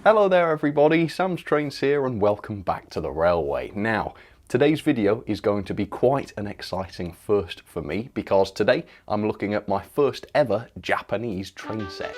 Hello there everybody, Sam's Trains here and welcome back to the railway. Now, today's video is going to be quite an exciting first for me because today I'm looking at my first ever Japanese train set.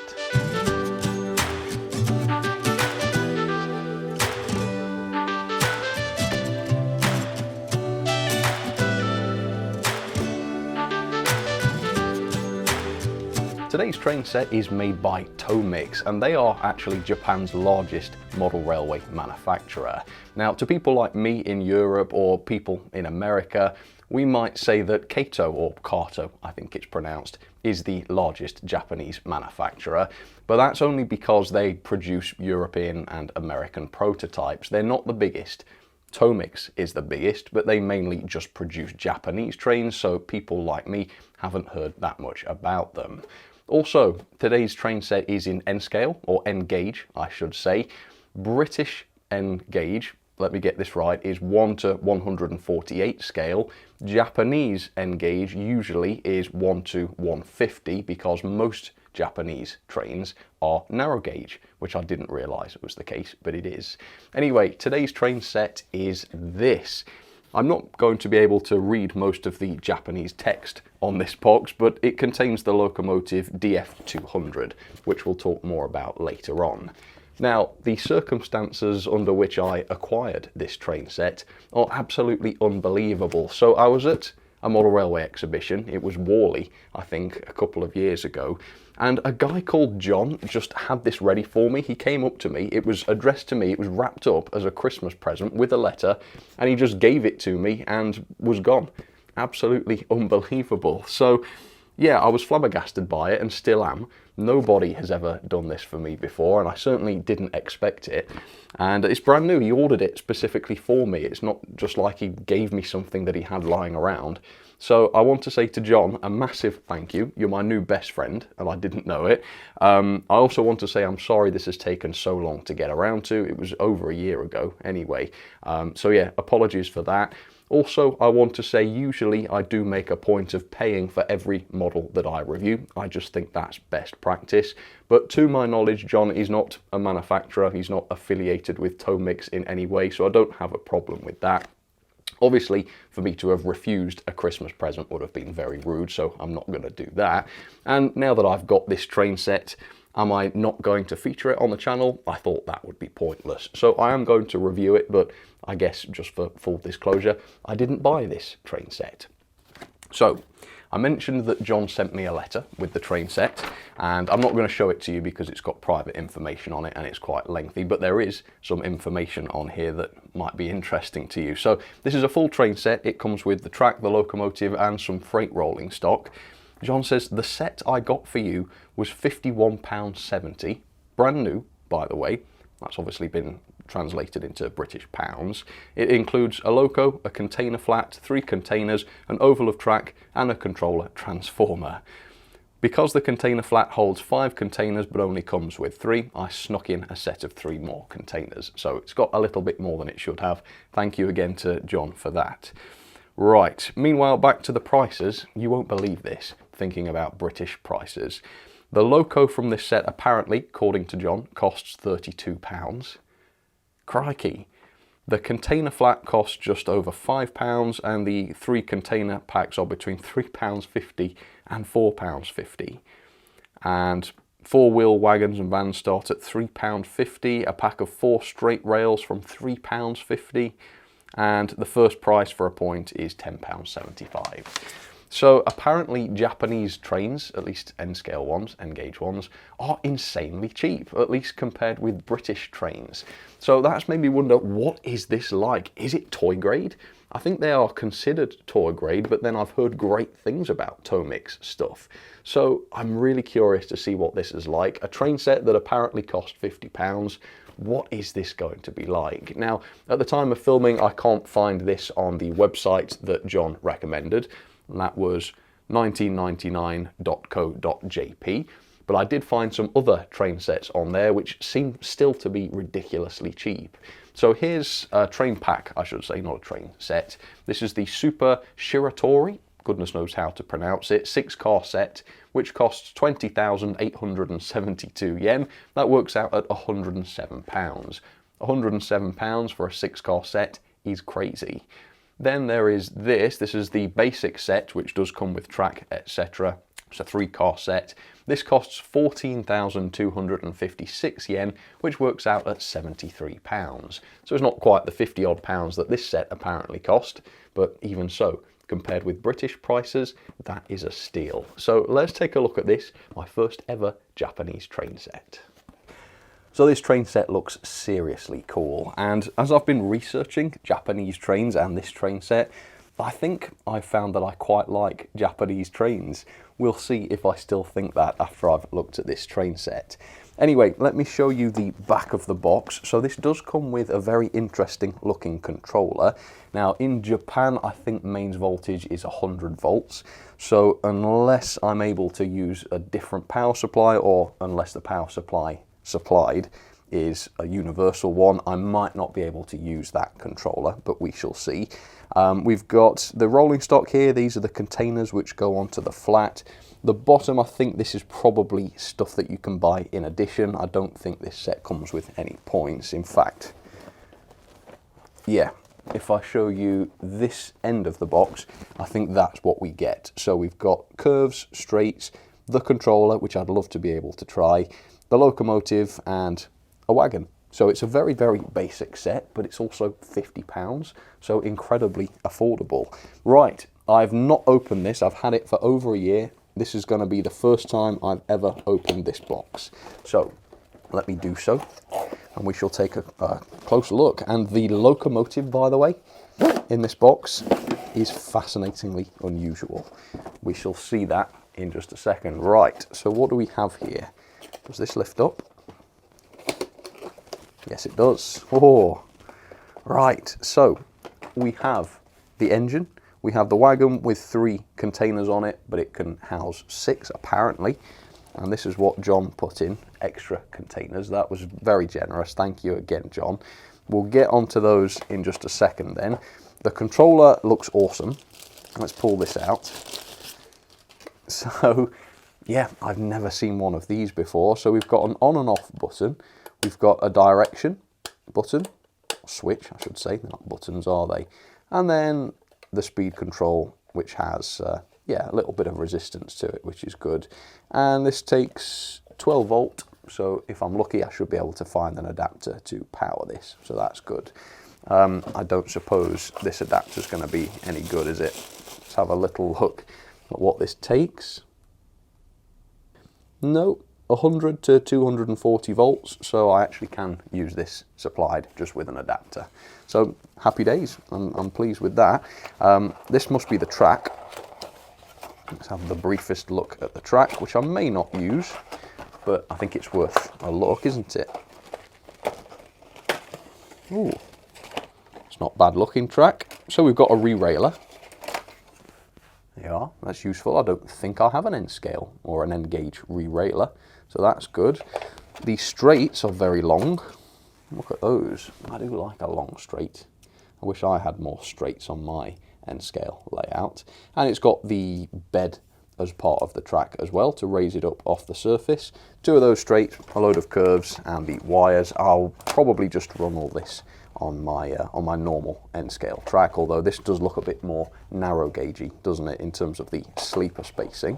Today's train set is made by Tomix and they are actually Japan's largest model railway manufacturer. Now, to people like me in Europe or people in America, we might say that Kato, or Kato I think it's pronounced, is the largest Japanese manufacturer, but that's only because they produce European and American prototypes. They're not the biggest. Tomix is the biggest, but they mainly just produce Japanese trains, so people like me haven't heard that much about them. Also, today's train set is in N scale, or N gauge, I should say. British N gauge, let me get this right, is 1 to 148 scale. Japanese N gauge usually is 1 to 150 because most Japanese trains are narrow gauge, which I didn't realise was the case, but it is. Anyway, today's train set is this. I'm not going to be able to read most of the Japanese text on this box, but it contains the locomotive DF200, which we'll talk more about later on. Now, the circumstances under which I acquired this train set are absolutely unbelievable. So I was at a model railway exhibition, it was Worley, I think, a couple of years ago, and a guy called John just had this ready for me. He came up to me, it was addressed to me, it was wrapped up as a Christmas present with a letter, and he just gave it to me and was gone. Absolutely unbelievable. So yeah, I was flabbergasted by it and still am. Nobody has ever done this for me before, and I certainly didn't expect it. And it's brand new. He ordered it specifically for me. It's not just like he gave me something that he had lying around. So I want to say to John a massive thank you. You're my new best friend, and I didn't know it. I also want to say I'm sorry this has taken so long to get around to. It was over a year ago anyway. So yeah, apologies for that. Also, I want to say usually I do make a point of paying for every model that I review. I just think that's best practice. But to my knowledge, John is not a manufacturer. He's not affiliated with Tomix in any way, so I don't have a problem with that. Obviously, for me to have refused a Christmas present would have been very rude, so I'm not going to do that. And now that I've got this train set, am I not going to feature it on the channel? I thought that would be pointless. So I am going to review it, but I guess just for full disclosure, I didn't buy this train set. So I mentioned that John sent me a letter with the train set, and I'm not going to show it to you because it's got private information on it and it's quite lengthy, but there is some information on here that might be interesting to you. So this is a full train set. It comes with the track, the locomotive, and some freight rolling stock. John says, the set I got for you was £51.70, brand new, by the way. That's obviously been translated into British pounds. It includes a loco, a container flat, 3 containers, an oval of track, and a controller transformer. Because the container flat holds 5 containers but only comes with 3, I snuck in a set of 3 more containers. So it's got a little bit more than it should have. Thank you again to John for that. Right, meanwhile, back to the prices. You won't believe this, thinking about British prices. The loco from this set apparently, according to John, costs £32. Crikey. The container flat costs just over £5 and the 3 container packs are between £3.50 and £4.50. And 4-wheel wagons and vans start at £3.50, a pack of 4 straight rails from £3.50. And the first price for a point is £10.75. So apparently Japanese trains, at least N-scale ones, N-gauge ones, are insanely cheap, at least compared with British trains. So that's made me wonder, what is this like? Is it toy grade? I think they are considered toy grade, but then I've heard great things about Tomix stuff. So I'm really curious to see what this is like. A train set that apparently cost £50. What is this going to be like? Now, at the time of filming, I can't find this on the website that John recommended, and that was 1999.co.jp, but I did find some other train sets on there which seem still to be ridiculously cheap. So here's a train pack, I should say, not a train set. This is the Super Shiratori, goodness knows how to pronounce it, 6-car set which costs 20,872 yen. That works out at £107. £107 for a 6-car set is crazy. Then there is this is the basic set, which does come with track, etc. It's a 3-car set. This costs 14,256 yen, which works out at £73. So it's not quite the 50 odd pounds that this set apparently cost, but even so, compared with British prices, that is a steal. So let's take a look at this, my first ever Japanese train set. So this train set looks seriously cool, and as I've been researching Japanese trains and this train set, I think I've found that I quite like Japanese trains. We'll see if I still think that after I've looked at this train set. Anyway, let me show you the back of the box. So this does come with a very interesting looking controller. Now in Japan, I think mains voltage is 100 volts. So unless I'm able to use a different power supply, or unless the power supply supplied is a universal one, I might not be able to use that controller, but we shall see. We've got the rolling stock here. These are the containers which go onto the flat. The bottom, I think this is probably stuff that you can buy in addition. I don't think this set comes with any points. In fact, yeah, if I show you this end of the box, I think that's what we get. So we've got curves, straights, the controller, which I'd love to be able to try, the locomotive, and a wagon. So it's a very, very basic set, but it's also £50, so incredibly affordable. Right, I've not opened this. I've had it for over a year. This is going to be the first time I've ever opened this box. So let me do so, and we shall take a closer look. And the locomotive, by the way, in this box is fascinatingly unusual. We shall see that in just a second. Right, so what do we have here? Does this lift up? Yes, it does. Oh, right. So we have the engine. We have the wagon with 3 containers on it, but it can house 6 apparently. And this is what John put in, extra containers. That was very generous. Thank you again, John. We'll get onto those in just a second then. The controller looks awesome. Let's pull this out. So, yeah, I've never seen one of these before. So we've got an on and off button. We've got a direction button, switch I should say, they're not buttons are they? And then the speed control, which has, yeah, a little bit of resistance to it, which is good. And this takes 12 volt, so if I'm lucky I should be able to find an adapter to power this, so that's good. I don't suppose this adapter is going to be any good, is it? Let's have a little look at what this takes. No. 100 to 240 volts, so I actually can use this supplied just with an adapter. So happy days, I'm pleased with that. This must be the track. Let's have the briefest look at the track, which I may not use, but I think it's worth a look, isn't it? Ooh, it's not bad looking track. So we've got a re-railer. Yeah, that's useful. I don't think I have an end scale or an end gauge re-railer, so that's good. The straights are very long. Look at those. I do like a long straight. I wish I had more straights on my end scale layout. And it's got the bed as part of the track as well to raise it up off the surface. 2 of those straights, a load of curves, and the wires. I'll probably just run all this on my normal end scale track, although this does look a bit more narrow gaugey, doesn't it, in terms of the sleeper spacing.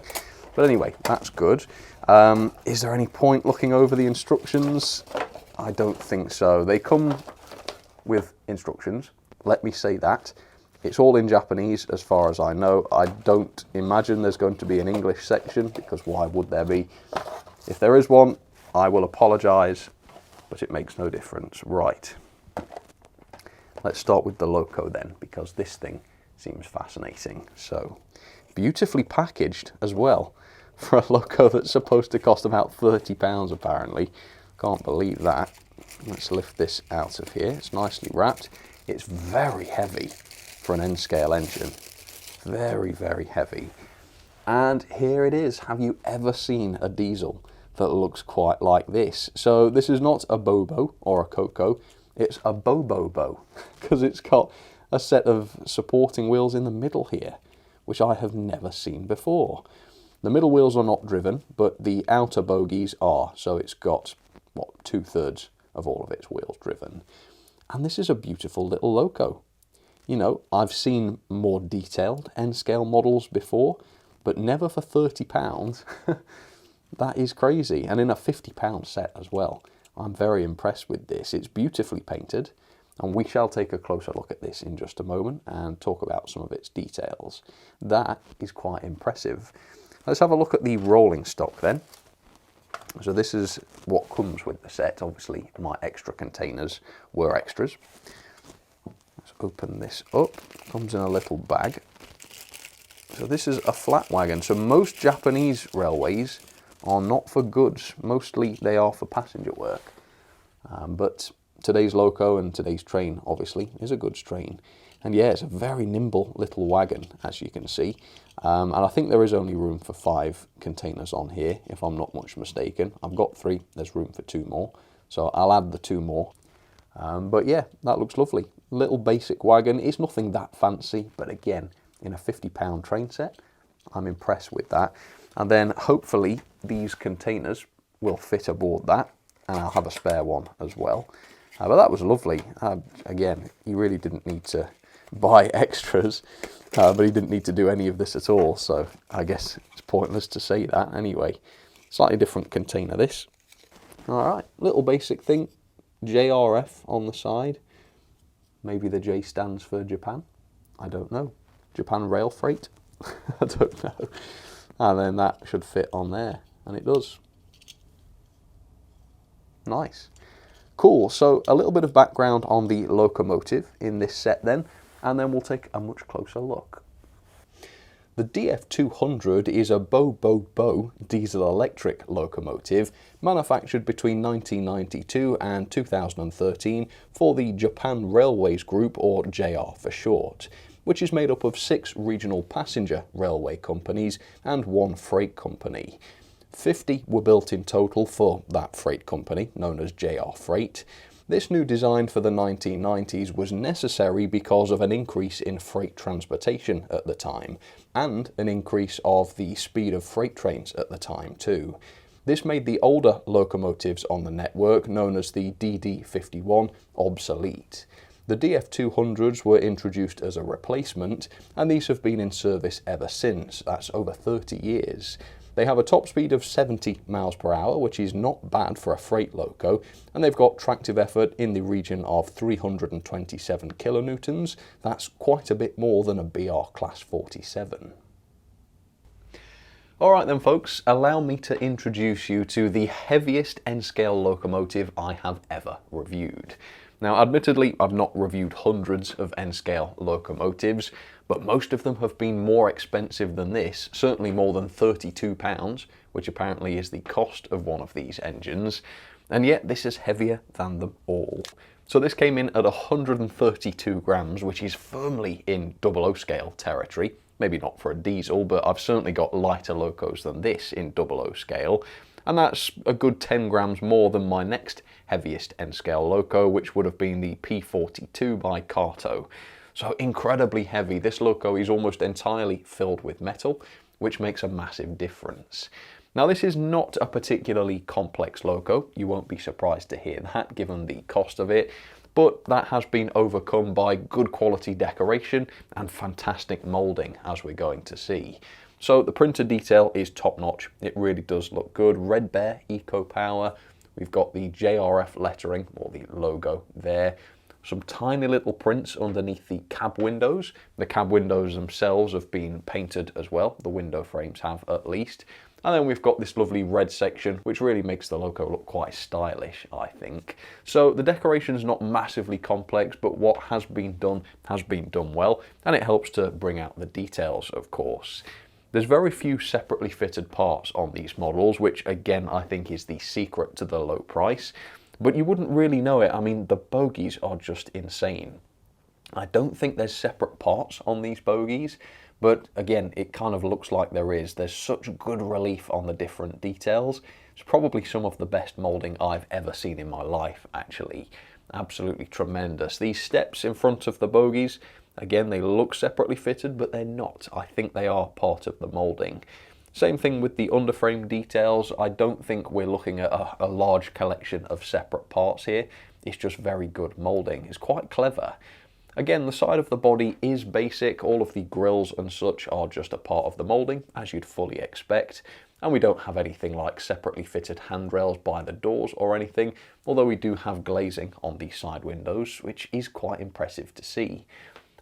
But anyway, that's good. Is there any point looking over the instructions? I don't think so. They come with instructions, let me say that. It's all in Japanese as far as I know. I don't imagine there's going to be an English section, because why would there be? If there is one, I will apologise, but it makes no difference. Right. Let's start with the loco then, because this thing seems fascinating. So, beautifully packaged as well, for a loco that's supposed to cost about £30 apparently. Can't believe that. Let's lift this out of here. It's nicely wrapped. It's very heavy for an N-scale engine. Very, very heavy. And here it is. Have you ever seen a diesel that looks quite like this? So this is not a Bobo or a Coco. It's a Bobobo, because it's got a set of supporting wheels in the middle here, which I have never seen before. The middle wheels are not driven, but the outer bogies are, so it's got, what, 2/3 of all of its wheels driven. And this is a beautiful little loco. You know, I've seen more detailed N-scale models before, but never for £30. That is crazy, and in a £50 set as well. I'm very impressed with this. It's beautifully painted, and we shall take a closer look at this in just a moment and talk about some of its details. That is quite impressive. Let's have a look at the rolling stock then. So this is what comes with the set. Obviously, my extra containers were extras. Let's open this up. It comes in a little bag. So this is a flat wagon. So most Japanese railways are not for goods. Mostly they are for passenger work. But today's loco and today's train, obviously, is a goods train. And yeah, it's a very nimble little wagon, as you can see. And I think there is only room for 5 containers on here, if I'm not much mistaken. I've got 3, there's room for 2 more. So I'll add the 2 more. But yeah, that looks lovely. Little basic wagon. It's nothing that fancy, but again, in a £50 train set, I'm impressed with that. And then hopefully these containers will fit aboard that, and I'll have a spare one as well. But that was lovely. Again, he really didn't need to buy extras, but he didn't need to do any of this at all, so I guess it's pointless to say that anyway. Slightly different container this. Alright, little basic thing, JRF on the side. Maybe the J stands for Japan, I don't know. Japan Rail Freight, I don't know. And then that should fit on there, and it does. Nice. Cool, so a little bit of background on the locomotive in this set then, and then we'll take a much closer look. The DF200 is a Bo diesel electric locomotive manufactured between 1992 and 2013 for the Japan Railways Group, or JR for short, which is made up of 6 regional passenger railway companies and 1 freight company. 50 were built in total for that freight company, known as JR Freight. This new design for the 1990s was necessary because of an increase in freight transportation at the time, and an increase of the speed of freight trains at the time too. This made the older locomotives on the network, known as the DD51, obsolete. The DF200s were introduced as a replacement, and these have been in service ever since. That's over 30 years. They have a top speed of 70 miles per hour, which is not bad for a freight loco, and they've got tractive effort in the region of 327 kilonewtons. That's quite a bit more than a BR Class 47. Alright then folks, allow me to introduce you to the heaviest N-scale locomotive I have ever reviewed. Now admittedly, I've not reviewed hundreds of N-scale locomotives, but most of them have been more expensive than this, certainly more than £32, which apparently is the cost of one of these engines, and yet this is heavier than them all. So this came in at 132 grams, which is firmly in 00 scale territory. Maybe not for a diesel, but I've certainly got lighter locos than this in 00 scale, and that's a good 10 grams more than my next heaviest N-scale loco, which would have been the P42 by Kato. So incredibly heavy. This loco is almost entirely filled with metal, which makes a massive difference. Now this is not a particularly complex loco, you won't be surprised to hear that given the cost of it, but that has been overcome by good quality decoration and fantastic moulding, as we're going to see. So the printer detail is top notch, it really does look good. Red Bear Eco Power, we've got the JRF lettering, or the logo there. Some tiny little prints underneath the cab windows. The cab windows themselves have been painted as well, the window frames have at least. And then we've got this lovely red section, which really makes the loco look quite stylish, I think. So the decoration's not massively complex, but what has been done well, and it helps to bring out the details, of course. There's very few separately fitted parts on these models, which again I think is the secret to the low price. But you wouldn't really know it. I mean, the bogies are just insane. I don't think there's separate parts on these bogies, but again, it kind of looks like there is. There's such good relief on the different details. It's probably some of the best moulding I've ever seen in my life, actually. Absolutely tremendous. These steps in front of the bogies, again, they look separately fitted, but they're not. I think they are part of the moulding. Same thing with the underframe details. I don't think we're looking at a large collection of separate parts here. It's just very good moulding. It's quite clever. Again, the side of the body is basic. All of the grills and such are just a part of the moulding, as you'd fully expect. And we don't have anything like separately fitted handrails by the doors or anything, although we do have glazing on the side windows, which is quite impressive to see.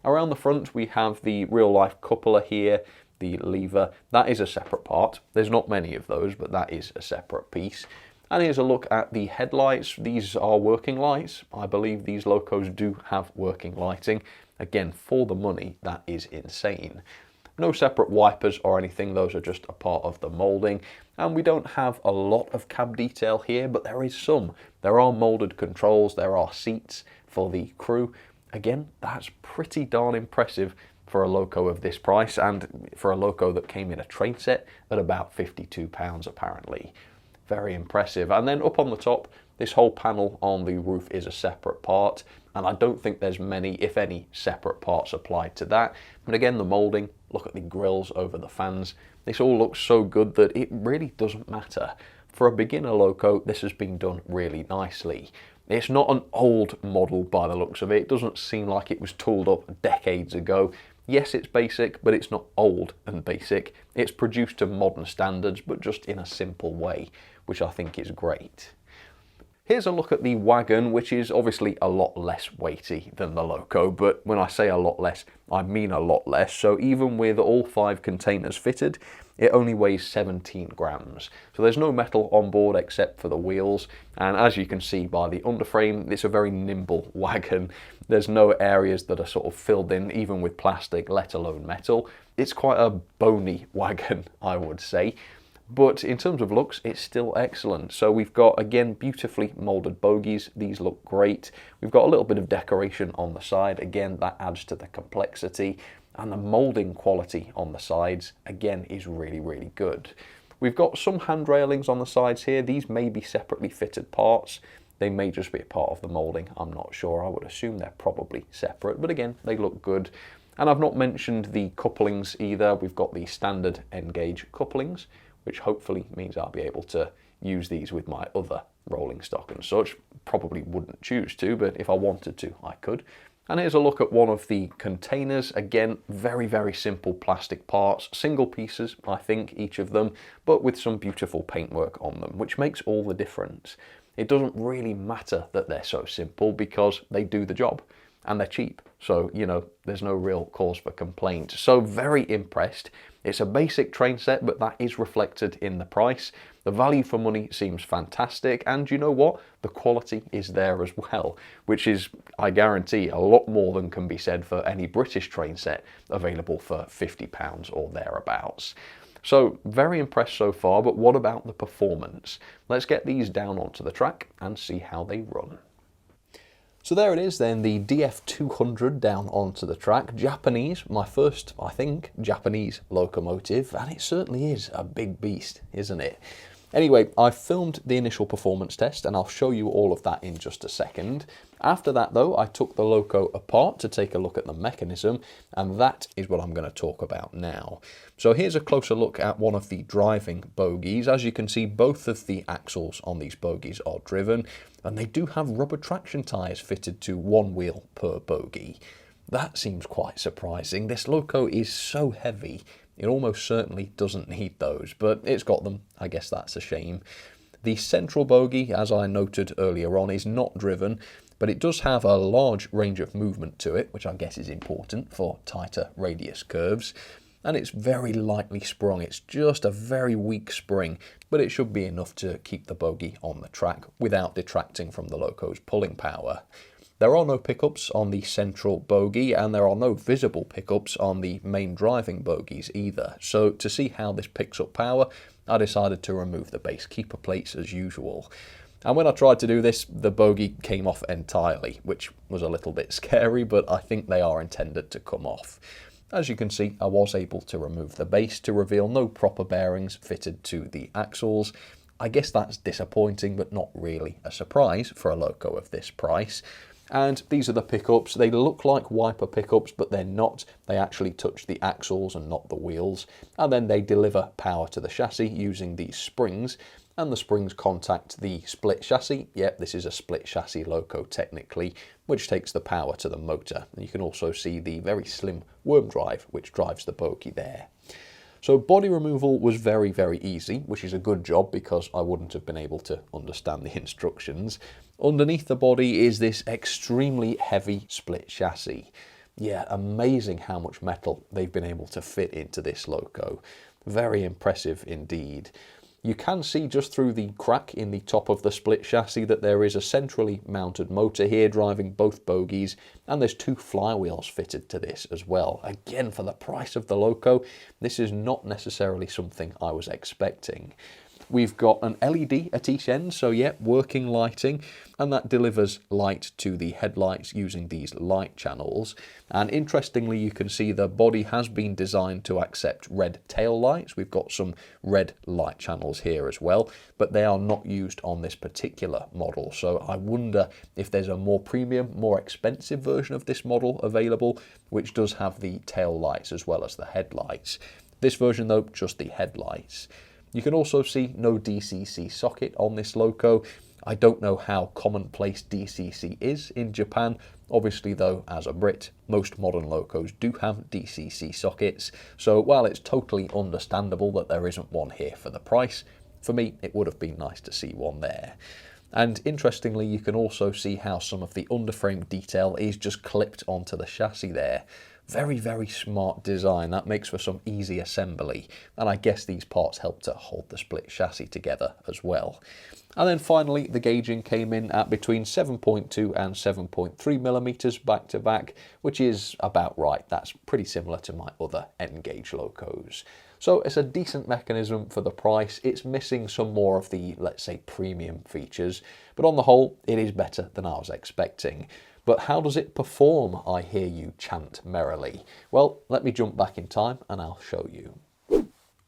Around the front, we have the real-life cupola here, the lever. That is a separate part. There's not many of those, but that is a separate piece. And here's a look at the headlights. These are working lights. I believe these locos do have working lighting. Again, for the money, that is insane. No separate wipers or anything, those are just a part of the moulding. And we don't have a lot of cab detail here, but there is some. There are moulded controls, there are seats for the crew. Again, that's pretty darn impressive for a loco of this price, and for a loco that came in a train set at about £52 apparently. Very impressive. And then up on the top, this whole panel on the roof is a separate part, and I don't think there's many, if any, separate parts applied to that. But again, the moulding, look at the grills over the fans. This all looks so good that it really doesn't matter. For a beginner loco, this has been done really nicely. It's not an old model by the looks of it. It doesn't seem like it was tooled up decades ago. Yes, it's basic, but it's not old and basic. It's produced to modern standards, but just in a simple way, which I think is great. Here's a look at the wagon, which is obviously a lot less weighty than the loco, but when I say a lot less, I mean a lot less. So even with all 5 containers fitted, it only weighs 17 grams. So there's no metal on board except for the wheels. And as you can see by the underframe, it's a very nimble wagon. There's no areas that are sort of filled in, even with plastic, let alone metal. It's quite a bony wagon, I would say. But in terms of looks, it's still excellent. So we've got, again, beautifully moulded bogies. These look great. We've got a little bit of decoration on the side. Again, that adds to the complexity. And the moulding quality on the sides, again, is really, really good. We've got some hand railings on the sides here. These may be separately fitted parts. They may just be a part of the moulding. I'm not sure. I would assume they're probably separate. But again, they look good. And I've not mentioned the couplings either. We've got the standard N-gauge couplings, which hopefully means I'll be able to use these with my other rolling stock and such. Probably wouldn't choose to, but if I wanted to, I could. And here's a look at one of the containers. Again, very, very simple plastic parts, single pieces, I think, each of them, but with some beautiful paintwork on them, which makes all the difference. It doesn't really matter that they're so simple because they do the job and they're cheap. So, you know, there's no real cause for complaint. So very impressed. It's a basic train set, but that is reflected in the price. The value for money seems fantastic, and you know what? The quality is there as well, which is, I guarantee, a lot more than can be said for any British train set available for £50 or thereabouts. So very impressed so far, but what about the performance? Let's get these down onto the track and see how they run. So there it is then, the DF200 down onto the track. Japanese, my first, I think, Japanese locomotive, and it certainly is a big beast, isn't it? Anyway, I filmed the initial performance test and I'll show you all of that in just a second. After that though, I took the loco apart to take a look at the mechanism, and that is what I'm going to talk about now. So here's a closer look at one of the driving bogies. As you can see, both of the axles on these bogies are driven, and they do have rubber traction tyres fitted to one wheel per bogie. That seems quite surprising. This loco is so heavy, it almost certainly doesn't need those, but it's got them. I guess that's a shame. The central bogie, as I noted earlier on, is not driven, but it does have a large range of movement to it, which I guess is important for tighter radius curves. And it's very lightly sprung. It's just a very weak spring, but it should be enough to keep the bogie on the track without detracting from the loco's pulling power. There are no pickups on the central bogie, and there are no visible pickups on the main driving bogies either. So to see how this picks up power, I decided to remove the base keeper plates as usual. And when I tried to do this, the bogie came off entirely, which was a little bit scary, but I think they are intended to come off. As you can see, I was able to remove the base to reveal no proper bearings fitted to the axles. I guess that's disappointing, but not really a surprise for a loco of this price. And these are the pickups. They look like wiper pickups, but they're not. They actually touch the axles and not the wheels. And then they deliver power to the chassis using these springs, and the springs contact the split chassis. Yep, this is a split chassis loco technically, which takes the power to the motor. And you can also see the very slim worm drive, which drives the bogie there. So body removal was very, very easy, which is a good job because I wouldn't have been able to understand the instructions. Underneath the body is this extremely heavy split chassis. Yeah, amazing how much metal they've been able to fit into this loco. Very impressive indeed. You can see just through the crack in the top of the split chassis that there is a centrally mounted motor here driving both bogies, and there's 2 flywheels fitted to this as well. Again, for the price of the loco, this is not necessarily something I was expecting. We've got an LED at each end, so yeah, working lighting, and that delivers light to the headlights using these light channels. And interestingly, you can see the body has been designed to accept red tail lights. We've got some red light channels here as well, but they are not used on this particular model. So I wonder if there's a more premium, more expensive version of this model available, which does have the tail lights as well as the headlights. This version though, just the headlights. You can also see no DCC socket on this loco. I don't know how commonplace DCC is in Japan. Obviously though, as a Brit, most modern locos do have DCC sockets. So while it's totally understandable that there isn't one here for the price, for me it would have been nice to see one there. And interestingly, you can also see how some of the underframe detail is just clipped onto the chassis there. Very, very smart design. That makes for some easy assembly. And I guess these parts help to hold the split chassis together as well. And then finally, the gauging came in at between 7.2 and 7.3 millimeters back to back, which is about right. That's pretty similar to my other N gauge locos. So it's a decent mechanism for the price. It's missing some more of the, let's say, premium features, but on the whole, it is better than I was expecting. But how does it perform, I hear you chant merrily? Well, let me jump back in time and I'll show you.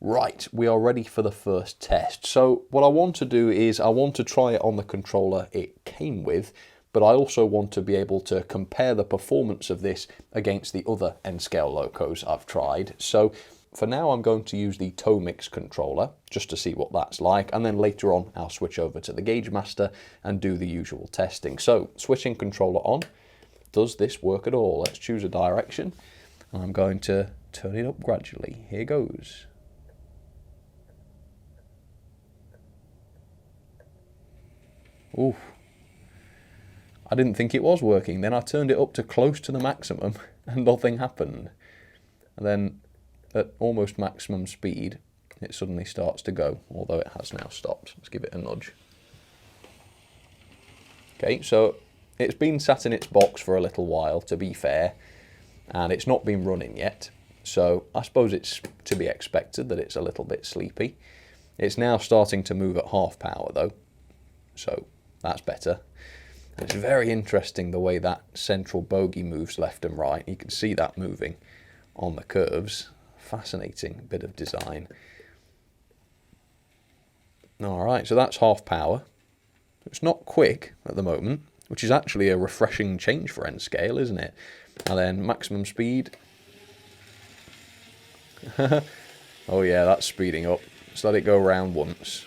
Right, we are ready for the first test. So what I want to do is I want to try it on the controller it came with, but I also want to be able to compare the performance of this against the other N-scale locos I've tried. So for now, I'm going to use the Tomix controller just to see what that's like, and then later on I'll switch over to the Gauge Master and do the usual testing. So switching controller on, does this work at all? Let's choose a direction, and I'm going to turn it up gradually. Here goes. Ooh, I didn't think it was working. Then I turned it up to close to the maximum and nothing happened. And then at almost maximum speed, it suddenly starts to go, although it has now stopped. Let's give it a nudge. Okay, so it's been sat in its box for a little while, to be fair, and it's not been running yet. So I suppose it's to be expected that it's a little bit sleepy. It's now starting to move at half power though, so that's better. And it's very interesting the way that central bogie moves left and right. You can see that moving on the curves. Fascinating bit of design. Alright, so that's half power. It's not quick at the moment, which is actually a refreshing change for N-scale, isn't it? And then maximum speed. Oh yeah, that's speeding up. Just let it go around once.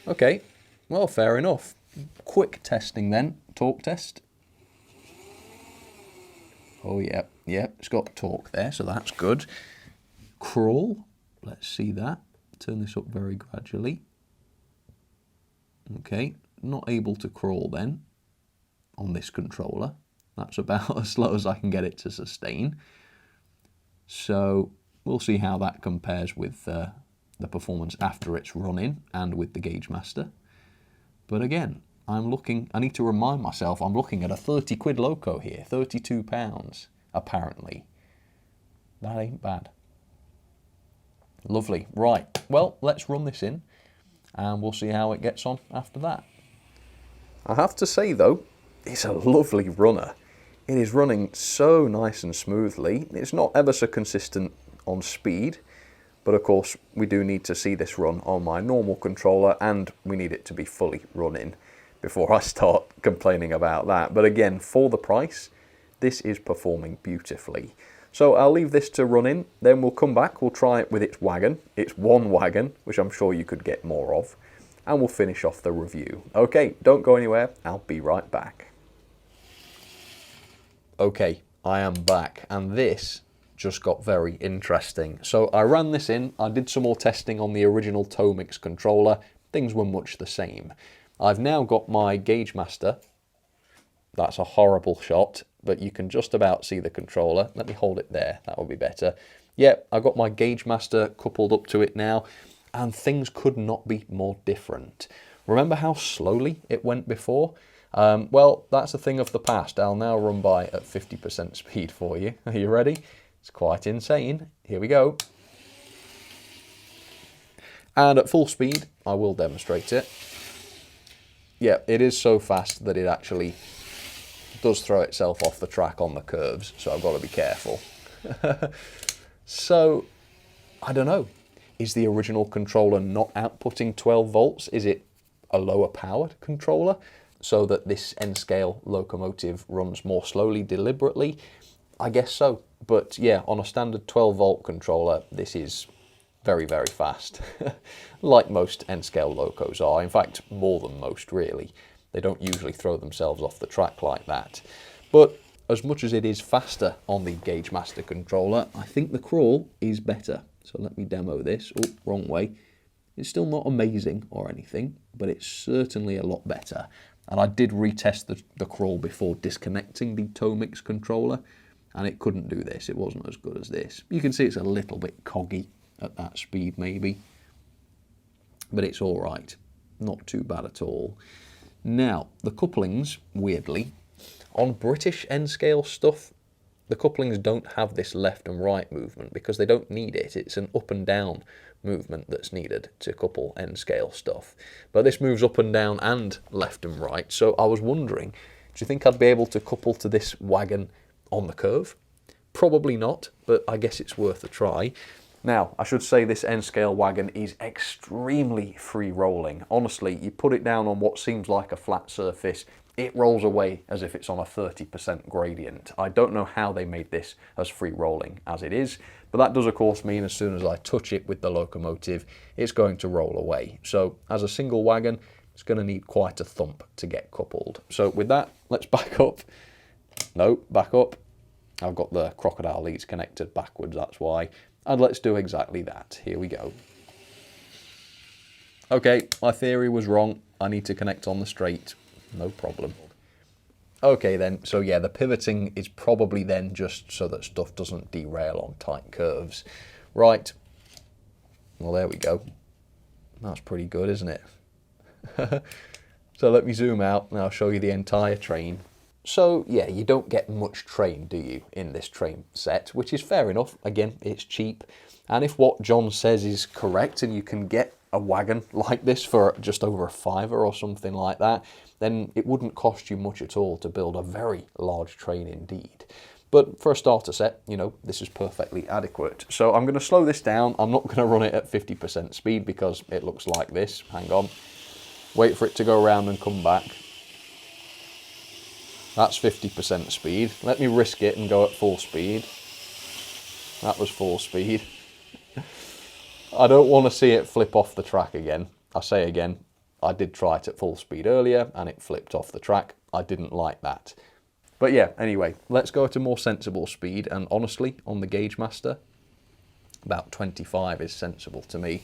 Okay, well, fair enough. Quick testing then, torque test. Oh yeah, it's got torque there, so that's good. Crawl, let's see that. Turn this up very gradually. Okay, not able to crawl then on this controller. That's about as slow as I can get it to sustain. So we'll see how that compares with the performance after it's running and with the Gauge Master. But again, I need to remind myself, I'm looking at a 30 quid loco here, £32, apparently. That ain't bad. Lovely. Right, well, let's run this in, and we'll see how it gets on after that. I have to say, though, it's a lovely runner. It is running so nice and smoothly. It's not ever so consistent on speed, but of course, we do need to see this run on my normal controller, and we need it to be fully running before I start complaining about that. But again, for the price, this is performing beautifully. So I'll leave this to run in, then we'll come back, we'll try it with its wagon. It's one wagon, which I'm sure you could get more of, and we'll finish off the review. Okay, don't go anywhere, I'll be right back. Okay, I am back, and this just got very interesting. So I ran this in, I did some more testing on the original Tomix controller, things were much the same. I've now got my Gauge Master. That's a horrible shot, but you can just about see the controller. Let me hold it there, that would be better. Yep, I've got my Gauge Master coupled up to it now, and things could not be more different. Remember how slowly it went before? Well, that's a thing of the past. I'll now run by at 50% speed for you. Are you ready? It's quite insane. Here we go. And at full speed, I will demonstrate it. Yeah, it is so fast that it actually does throw itself off the track on the curves, so I've got to be careful. So, I don't know. Is the original controller not outputting 12 volts? Is it a lower powered controller so that this N-scale locomotive runs more slowly deliberately? I guess so. But yeah, on a standard 12 volt controller, this is very, very fast. Like most N-scale locos are. In fact, more than most, really. They don't usually throw themselves off the track like that. But as much as it is faster on the Gauge Master controller, I think the crawl is better. So let me demo this. Oh, wrong way. It's still not amazing or anything, but it's certainly a lot better. And I did retest the crawl before disconnecting the Tomix controller, and it couldn't do this. It wasn't as good as this. You can see it's a little bit coggy at that speed maybe, but it's all right. Not too bad at all. Now, the couplings, weirdly, on British N-scale stuff, the couplings don't have this left and right movement because they don't need it. It's an up and down movement that's needed to couple N-scale stuff. But this moves up and down and left and right, so I was wondering, do you think I'd be able to couple to this wagon on the curve? Probably not, but I guess it's worth a try. Now, I should say this N-scale wagon is extremely free rolling. Honestly, you put it down on what seems like a flat surface, it rolls away as if it's on a 30% gradient. I don't know how they made this as free rolling as it is, but that does of course mean as soon as I touch it with the locomotive, it's going to roll away. So as a single wagon, it's going to need quite a thump to get coupled. So with that, let's back up. No, back up. I've got the crocodile leads connected backwards, that's why. And let's do exactly that. Here we go. Okay, my theory was wrong. I need to connect on the straight. No problem. Okay then, so yeah, the pivoting is probably then just so that stuff doesn't derail on tight curves. Right. Well, there we go. That's pretty good, isn't it? So let me zoom out and I'll show you the entire train. So yeah, you don't get much train, do you, in this train set, which is fair enough. Again, it's cheap. And if what John says is correct and you can get a wagon like this for just over a £5 or something like that, then it wouldn't cost you much at all to build a very large train indeed. But for a starter set, you know, this is perfectly adequate. So I'm going to slow this down. I'm not going to run it at 50% speed because it looks like this. Hang on. Wait for it to go around and come back. That's 50% speed. Let me risk it and go at full speed. That was full speed. I don't want to see it flip off the track again. I say again, I did try it at full speed earlier and it flipped off the track. I didn't like that. But yeah, anyway, let's go at a more sensible speed. And honestly, on the Gauge Master, about 25 is sensible to me.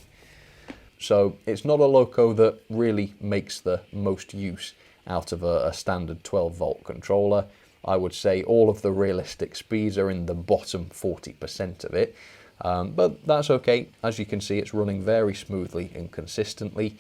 So it's not a loco that really makes the most use out of a standard 12 volt controller. I would say all of the realistic speeds are in the bottom 40% of it. But that's okay. As you can see, it's running very smoothly and consistently.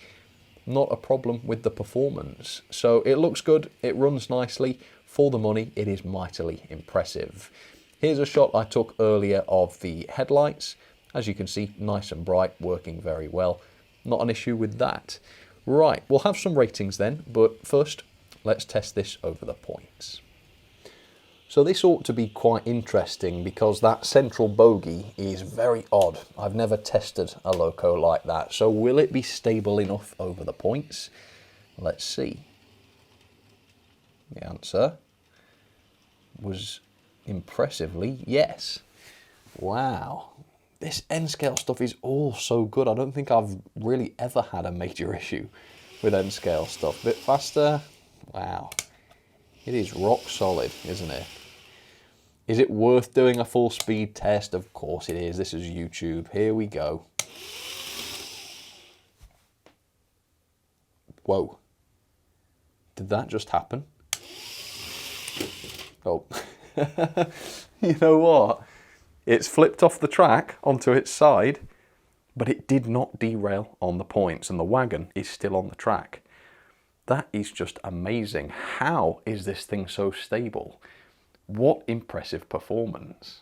Not a problem with the performance. So it looks good, it runs nicely. For the money, it is mightily impressive. Here's a shot I took earlier of the headlights. As you can see, nice and bright, working very well. Not an issue with that. Right, we'll have some ratings then, but first, let's test this over the points. So this ought to be quite interesting because that central bogie is very odd. I've never tested a loco like that. So will it be stable enough over the points? Let's see. The answer was impressively yes. Wow. This N-scale stuff is all so good. I don't think I've really ever had a major issue with N-scale stuff. A bit faster. Wow. It is rock solid, isn't it? Is it worth doing a full speed test? Of course it is. This is YouTube. Here we go. Whoa. Did that just happen? Oh. You know what? It's flipped off the track onto its side, but it did not derail on the points, and the wagon is still on the track. That is just amazing. How is this thing so stable? What impressive performance.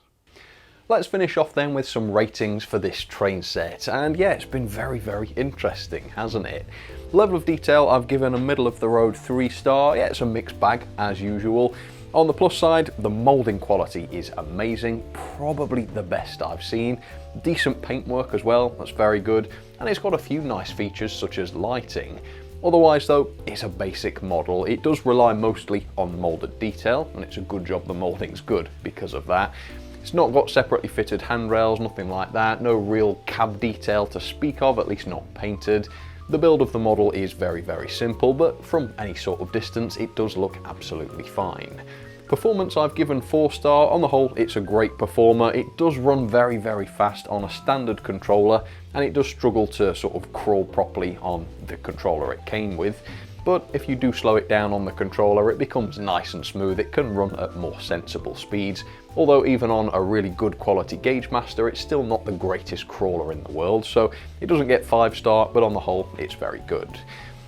Let's finish off then with some ratings for this train set, and yeah, it's been very, very interesting, hasn't it? Level of detail, I've given a middle of the road 3-star. Yeah, it's a mixed bag as usual. On the plus side, the moulding quality is amazing, probably the best I've seen. Decent paintwork as well, that's very good, and it's got a few nice features such as lighting. Otherwise though, it's a basic model. It does rely mostly on moulded detail, and it's a good job the moulding's good because of that. It's not got separately fitted handrails, nothing like that, no real cab detail to speak of, at least not painted. The build of the model is very, very simple, but from any sort of distance it does look absolutely fine. Performance I've given 4-star. On the whole, it's a great performer. It does run very, very fast on a standard controller, and it does struggle to sort of crawl properly on the controller it came with. But if you do slow it down on the controller, it becomes nice and smooth. It can run at more sensible speeds. Although even on a really good quality Gauge Master, it's still not the greatest crawler in the world, so it doesn't get 5-star, but on the whole, it's very good.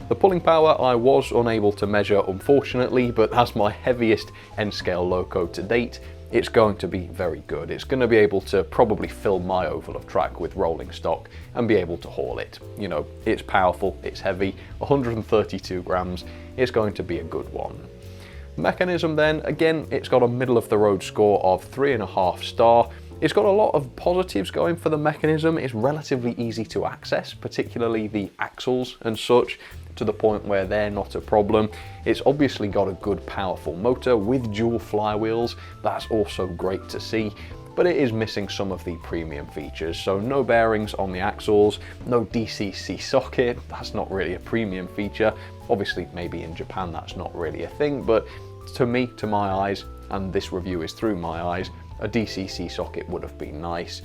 The pulling power I was unable to measure, unfortunately, but as my heaviest N-scale loco to date, it's going to be very good. It's going to be able to probably fill my oval of track with rolling stock and be able to haul it. You know, it's powerful, it's heavy, 132 grams, it's going to be a good one. Mechanism then, again, it's got a middle of the road score of 3.5-star. It's got a lot of positives going for the mechanism. It's relatively easy to access, particularly the axles and such, to the point where they're not a problem. It's obviously got a good powerful motor with dual flywheels. That's also great to see, but it is missing some of the premium features. So no bearings on the axles, no DCC socket. That's not really a premium feature. Obviously, maybe in Japan that's not really a thing, but to me, to my eyes, and this review is through my eyes, a DCC socket would have been nice.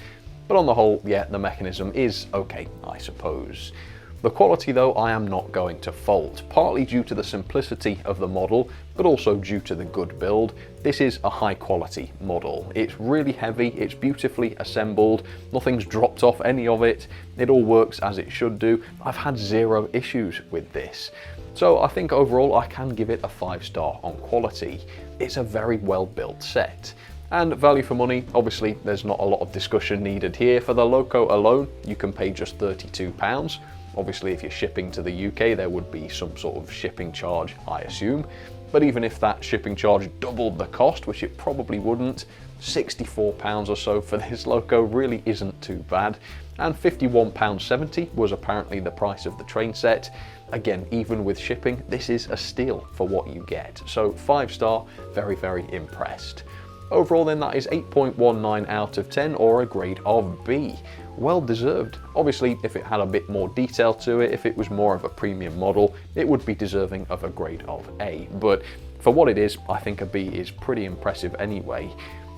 But on the whole, yeah, the mechanism is okay, I suppose. The quality though, I am not going to fault, partly due to the simplicity of the model, but also due to the good build. This is a high quality model. It's really heavy, it's beautifully assembled, nothing's dropped off any of it, it all works as it should do. I've had 0 issues with this. So I think overall I can give it a 5-star on quality. It's a very well built set. And value for money, obviously there's not a lot of discussion needed here. For the loco alone, you can pay just £32. Obviously, if you're shipping to the UK, there would be some sort of shipping charge, I assume. But even if that shipping charge doubled the cost, which it probably wouldn't, £64 or so for this loco really isn't too bad. And £51.70 was apparently the price of the train set. Again, even with shipping, this is a steal for what you get. So 5-star, very, very impressed. Overall then, that is 8.19 out of 10, or a grade of B. Well deserved. Obviously, if it had a bit more detail to it, if it was more of a premium model, it would be deserving of a grade of A. But for what it is, I think a B is pretty impressive anyway.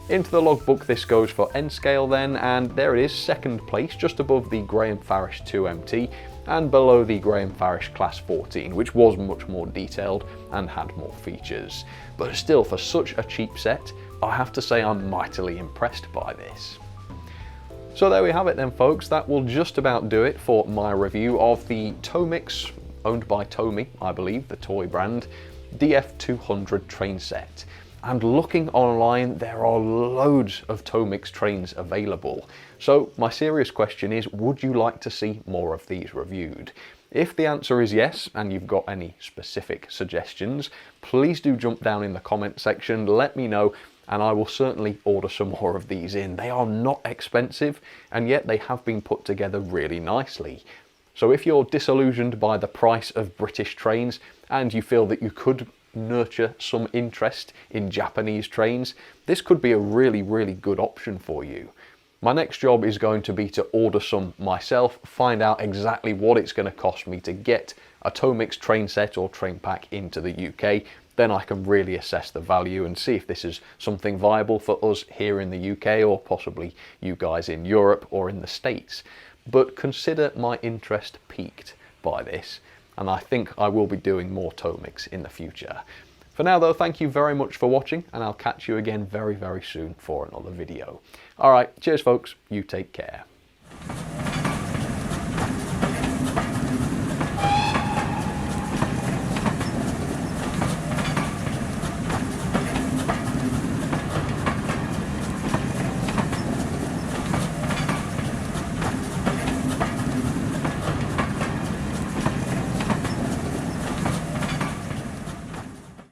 Into the logbook this goes for N-scale then, and there it is, 2nd place, just above the Graham Farish 2MT and below the Graham Farish Class 14, which was much more detailed and had more features. But still, for such a cheap set, I have to say I'm mightily impressed by this. So there we have it then, folks. That will just about do it for my review of the Tomix, owned by Tomy, I believe, the toy brand, DF200 train set. And looking online, there are loads of Tomix trains available. So my serious question is, would you like to see more of these reviewed? If the answer is yes, and you've got any specific suggestions, please do jump down in the comment section, let me know, and I will certainly order some more of these in. They are not expensive, and yet they have been put together really nicely. So if you're disillusioned by the price of British trains, and you feel that you could nurture some interest in Japanese trains, this could be a really, really good option for you. My next job is going to be to order some myself, find out exactly what it's going to cost me to get a Tomix train set or train pack into the UK. Then I can really assess the value and see if this is something viable for us here in the UK or possibly you guys in Europe or in the States. But consider my interest piqued by this, and I think I will be doing more Tomix in the future. For now though, thank you very much for watching, and I'll catch you again very, very soon for another video. Alright, cheers folks, you take care.